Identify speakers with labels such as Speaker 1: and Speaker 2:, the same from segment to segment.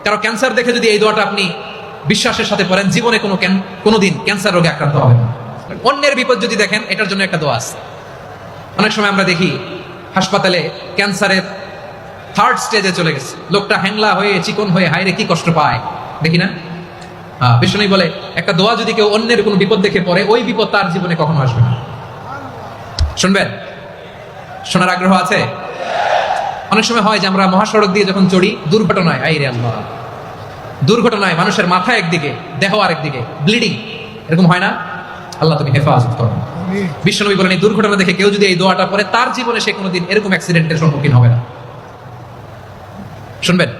Speaker 1: কারো ক্যান্সার দেখে যদি এই দোয়াটা আপনি বিশ্বাসের সাথে পড়েন, জীবনে কোনোদিন ক্যান্সার রোগে আক্রান্ত হবেন না। অন্যের বিপদ যদি দেখেন, এটার জন্য একটা দোয়া আছে। অনেক সময় আমরা দেখি হাসপাতালে ক্যান্সারের থার্ড স্টেজে চলে গেছে, লোকটা হ্যাংলা হয়ে চিকন হয়ে হায়রে কি কষ্ট পায়, দেখি না? বিষ্ণু বলে একটা দোয়া যদি কেউ অন্যের কোনো বিপদ দেখে পড়ে, ওই বিপদ তার জীবনে কখনো আসবে না। শুনবেন? শোনার আগ্রহ আছে? অনেক সময় হয় যে আমরা মহাসড়ক দিয়ে যখন চড়ি, দুর্ঘটনায়, আইরে আল্লাহ, দুর্ঘটনায় মানুষের মাথা একদিকে, দেহ আরেকদিকে, ব্লিডিং, এরকম হয় না? আল্লাহ তুমি হেফাজত করো। বিশ্বনবী বলেন এই দুর্ঘটনা দেখে কেউ যদি এই দোয়াটা পড়ে, তার জীবনে সে কোনোদিন এরকম অ্যাক্সিডেন্টের সম্মুখীন হবে না। শুনবেন?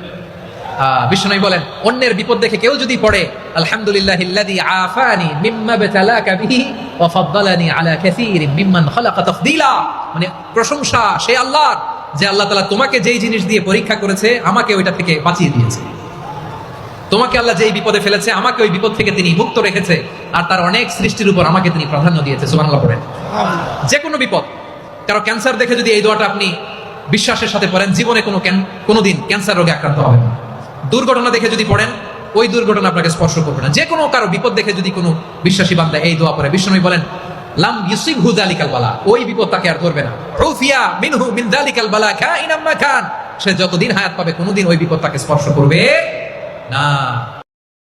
Speaker 1: বিশ্বনবী বলেন অন্যের বিপদ দেখে কেউ যদি পড়ে, আলহামদুলিল্লাহিল্লাযী আফানি মিম্মা বাতালাকা বিহি ওয়া ফাদ্দালানি আলা কাসীরিন মিম্মান খালাকা তাফদীলা, মানে প্রশংসা সে আল্লাহর, যে আল্লাহ তাআলা তোমাকে যেই জিনিস দিয়ে পরীক্ষা করেছে, আমাকে ওইটা থেকে বাঁচিয়ে দিয়েছে। তোমাকে আল্লাহ যেই বিপদে ফেলেছে, আমাকে ওই বিপদ থেকে তিনি মুক্ত রেখেছে, আর তার অনেক সৃষ্টির উপর আমাকে তিনি প্রাধান্য দিয়েছে। সুবহানাল্লাহ পড়েন। যে কোনো বিপদ, কারো ক্যান্সার দেখে যদি এই দোয়াটা আপনি বিশ্বাসের সাথে পড়েন, জীবনে কোনোদিন ক্যান্সার রোগে আক্রান্ত হবেন না। দুর্ঘটনা দেখে যদি পড়েন, ওই দুর্ঘটনা আপনাকে স্পর্শ করবে না। যে কোনো কারো বিপদ দেখে যদি কোনো বিশ্বাসী বান্দা এই দোয়া পড়ে, বিশ্বনবী বলেন লাম ইউসিবহু যালিকাল বালা, ওই বিপদ তাকে আর ধরবে না। উফিয়া মিনহু মিন যালিকাল বালা কাইনাম মা কান, সে যতদিন হায়াত পাবে কোনোদিন ওই বিপদ তাকে স্পর্শ করবে না।